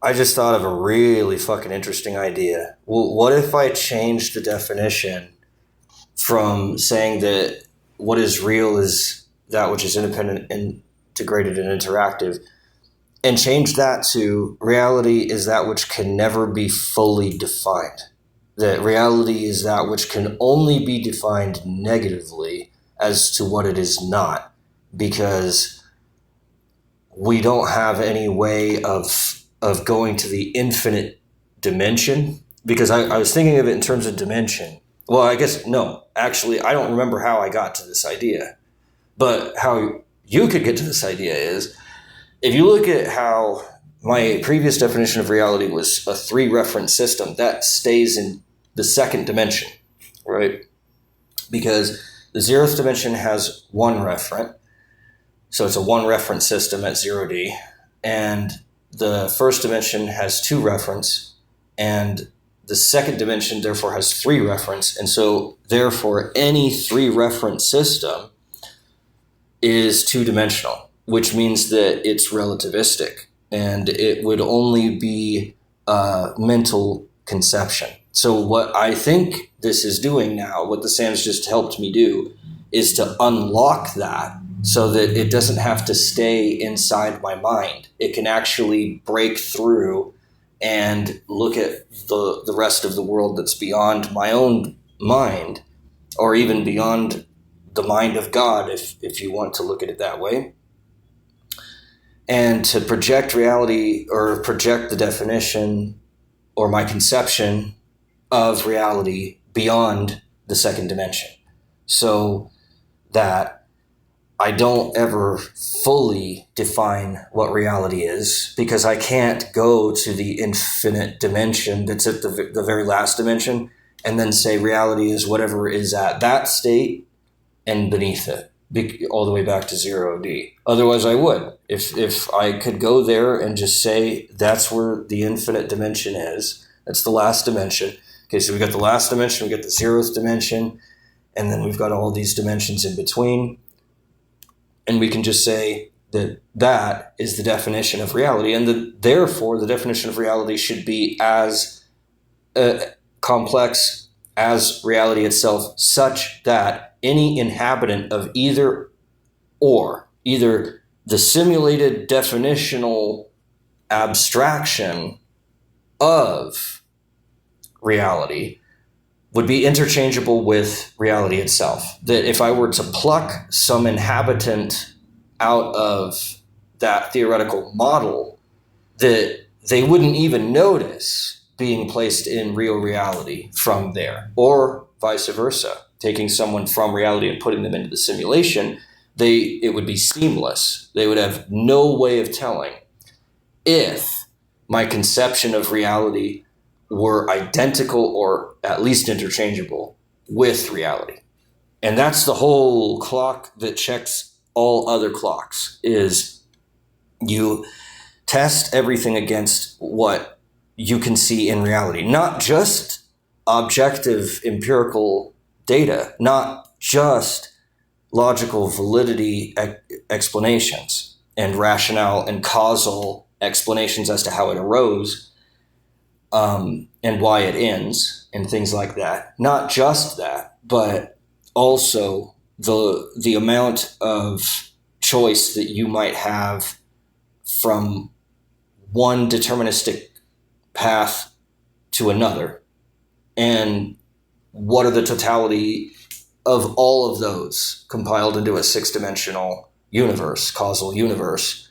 I just thought of a really fucking interesting idea. Well, what if I changed the definition from saying that what is real is that which is independent, integrated, and interactive, and change that to reality is that which can never be fully defined? That reality is that which can only be defined negatively as to what it is not, because we don't have any way of going to the infinite dimension. Because I was thinking of it in terms of dimension. Well, I guess, no, actually, I don't remember how I got to this idea. But how you could get to this idea is, if you look at how my previous definition of reality was a three reference system, that stays in the second dimension, right? Because the zeroth dimension has one referent. So it's a one reference system at 0D. And the first dimension has two reference. And the second dimension, therefore, has three reference. And so, therefore, any three reference system is two-dimensional, which means that it's relativistic. And it would only be a mental conception. So what I think this is doing now, what the SAM's just helped me do, is to unlock that so that it doesn't have to stay inside my mind. It can actually break through and look at the rest of the world that's beyond my own mind, or even beyond the mind of God, if you want to look at it that way. And to project reality, or project the definition or my conception of reality beyond the second dimension, so that I don't ever fully define what reality is, because I can't go to the infinite dimension that's at the very last dimension and then say reality is whatever is at that state and beneath it, all the way back to 0D. Otherwise, I would. If I could go there and just say that's where the infinite dimension is, that's the last dimension. Okay, so we've got the last dimension, we've got the zeroth dimension, and then we've got all these dimensions in between. And we can just say that that is the definition of reality, and therefore the definition of reality should be as complex as reality itself, such that any inhabitant of either the simulated definitional abstraction of reality would be interchangeable with reality itself. That if I were to pluck some inhabitant out of that theoretical model, that they wouldn't even notice being placed in real reality from there, or vice versa. Taking someone from reality and putting them into the simulation, it would be seamless. They would have no way of telling if my conception of reality were identical or at least interchangeable with reality. And that's the whole clock that checks all other clocks, is you test everything against what you can see in reality. Not just objective empirical data, not just logical validity explanations and rationale and causal explanations as to how it arose, and why it ends and things like that. Not just that, but also the amount of choice that you might have from one deterministic path to another, and what are the totality of all of those compiled into a six-dimensional universe, causal universe,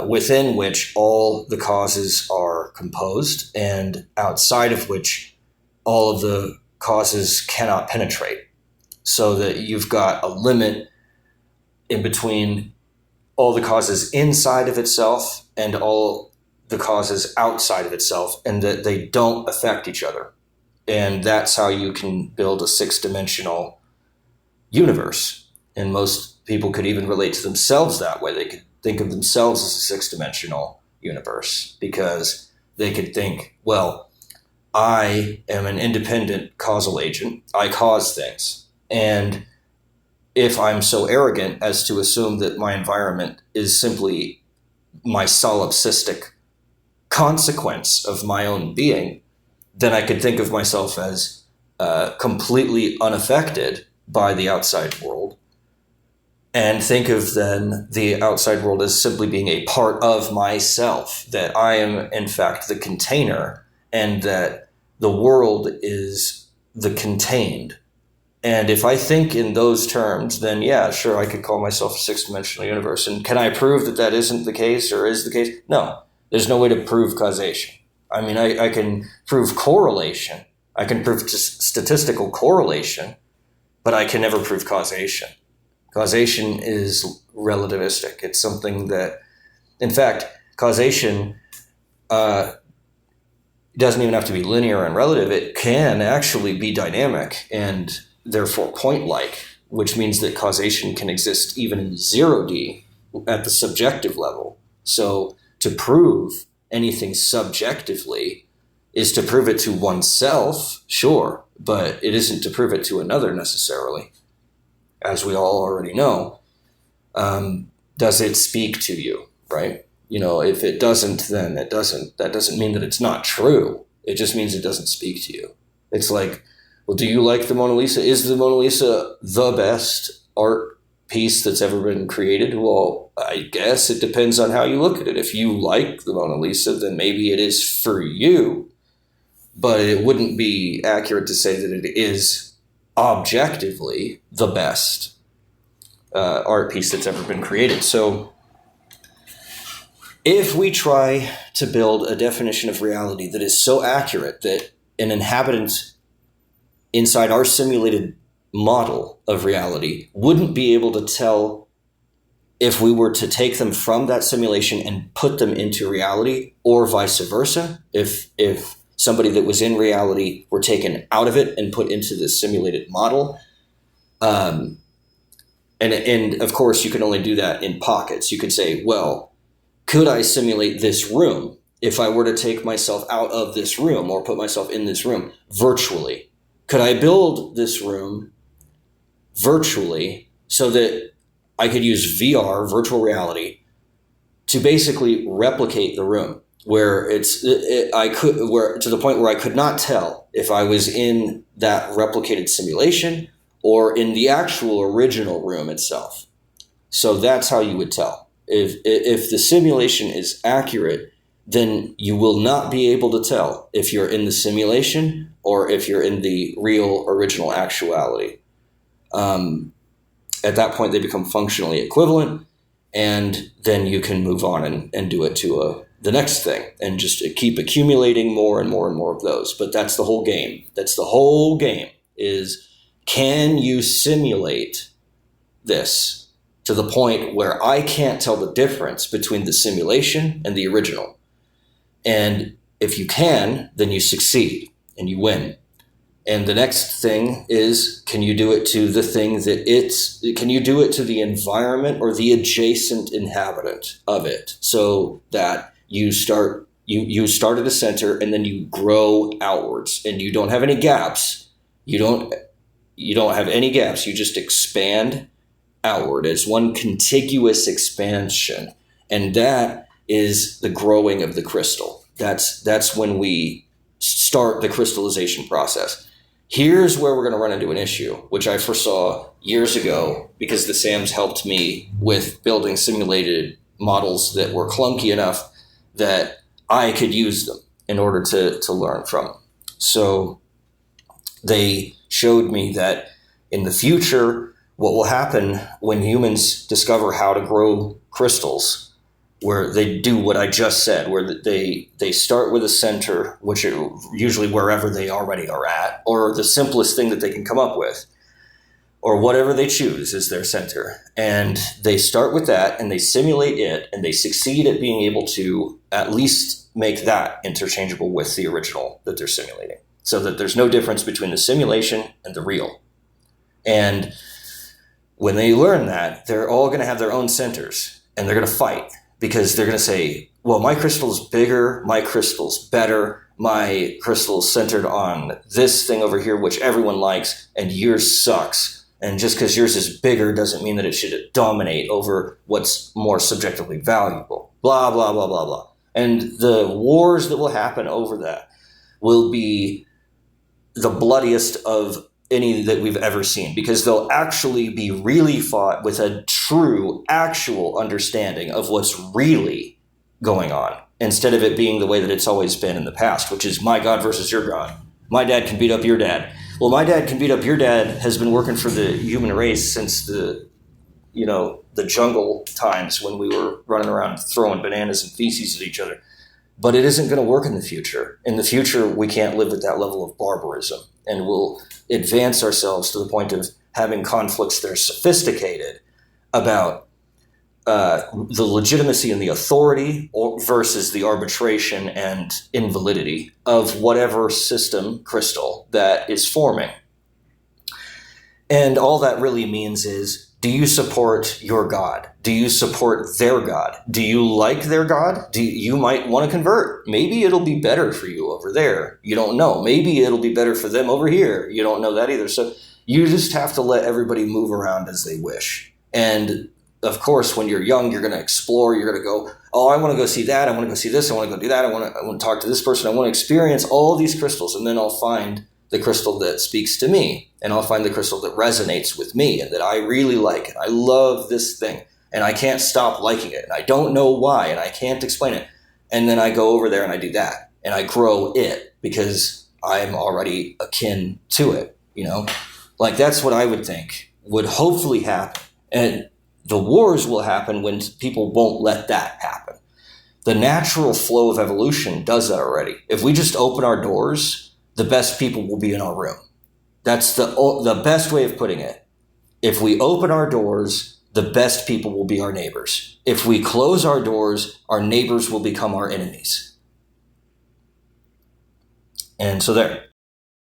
within which all the causes are composed, and outside of which all of the causes cannot penetrate. So that you've got a limit in between all the causes inside of itself and all the causes outside of itself, and that they don't affect each other. And that's how you can build a six-dimensional universe. And most people could even relate to themselves that way. They could think of themselves as a six-dimensional universe, because they could think, well, I am an independent causal agent. I cause things. And if I'm so arrogant as to assume that my environment is simply my solipsistic consequence of my own being, then I could think of myself as completely unaffected by the outside world, and think of then the outside world as simply being a part of myself, that I am in fact the container, and that the world is the contained. And if I think in those terms, then yeah, sure, I could call myself a six-dimensional universe. And can I prove that that isn't the case, or is the case? No, there's no way to prove causation. I mean, I can prove correlation. I can prove statistical correlation, but I can never prove causation. Causation is relativistic. It's something that, in fact, causation doesn't even have to be linear and relative. It can actually be dynamic and therefore point-like, which means that causation can exist even in 0D at the subjective level. So to prove anything subjectively is to prove it to oneself, sure, but it isn't to prove it to another necessarily. As we all already know, does it speak to you, right? You know, if it doesn't, then it doesn't. That doesn't mean that it's not true. It just means it doesn't speak to you. It's like, well, do you like the Mona Lisa? Is the Mona Lisa the best art piece that's ever been created? Well, I guess it depends on how you look at it. If you like the Mona Lisa, then maybe it is for you. But it wouldn't be accurate to say that it is objectively the best art piece that's ever been created. So if we try to build a definition of reality that is so accurate that an inhabitant inside our simulated model of reality wouldn't be able to tell if we were to take them from that simulation and put them into reality, or vice versa, if somebody that was in reality were taken out of it and put into the simulated model. And of course, you can only do that in pockets. You could say, well, could I simulate this room if I were to take myself out of this room or put myself in this room virtually? Could I build this room virtually so that I could use VR, virtual reality, to basically replicate the room, where to the point where I could not tell if I was in that replicated simulation or in the actual original room itself. So that's how you would tell. If the simulation is accurate, then you will not be able to tell if you're in the simulation or if you're in the real original actuality. At that point, they become functionally equivalent, and then you can move on and do it to the next thing and just keep accumulating more and more and more of those. But that's the whole game. That's the whole game, is can you simulate this to the point where I can't tell the difference between the simulation and the original? And if you can, then you succeed and you win. And the next thing is, can you do it to the thing can you do it to the environment or the adjacent inhabitant of it, so that you start at a center and then you grow outwards and you don't have any gaps. You don't have any gaps. You just expand outward. It's one contiguous expansion. And that is the growing of the crystal. That's when we start the crystallization process. Here's where we're going to run into an issue, which I foresaw years ago because the SAMs helped me with building simulated models that were clunky enough that I could use them in order to learn from them. So they showed me that in the future, what will happen when humans discover how to grow crystals, where they do what I just said, where they start with a center, which usually wherever they already are at, or the simplest thing that they can come up with, or whatever they choose is their center. And they start with that and they simulate it, and they succeed at being able to at least make that interchangeable with the original that they're simulating, so that there's no difference between the simulation and the real. And when they learn that, they're all going to have their own centers, and they're going to fight. Because they're going to say, well, my crystal's bigger, my crystal's better, my crystal's centered on this thing over here, which everyone likes, and yours sucks. And just because yours is bigger doesn't mean that it should dominate over what's more subjectively valuable. Blah, blah, blah, blah, blah. And the wars that will happen over that will be the bloodiest of any that we've ever seen, because they'll actually be really fought with a true, actual understanding of what's really going on, instead of it being the way that it's always been in the past, which is my God versus your God. My dad can beat up your dad. Well, my dad can beat up your dad has been working for the human race since the jungle times when we were running around throwing bananas and feces at each other. But it isn't going to work in the future. In the future, we can't live at that level of barbarism, and we'll advance ourselves to the point of having conflicts that are sophisticated about the legitimacy and the authority versus the arbitration and invalidity of whatever system crystal that is forming. And all that really means is, do you support your God? Do you support their God? Do you like their God? You might want to convert. Maybe it'll be better for you over there. You don't know. Maybe it'll be better for them over here. You don't know that either. So you just have to let everybody move around as they wish. And of course, when you're young, you're going to explore. You're going to go, oh, I want to go see that. I want to go see this. I want to go do that. I want to talk to this person. I want to experience all these crystals. And then I'll find the crystal that speaks to me. And I'll find the crystal that resonates with me and that I really like. And I love this thing. And I can't stop liking it. And I don't know why. And I can't explain it. And then I go over there and I do that. And I grow it because I'm already akin to it. Like that's what I would think would hopefully happen. And the wars will happen when people won't let that happen. The natural flow of evolution does that already. If we just open our doors, the best people will be in our room. That's the best way of putting it. If we open our doors, the best people will be our neighbors. If we close our doors, our neighbors will become our enemies. And so there.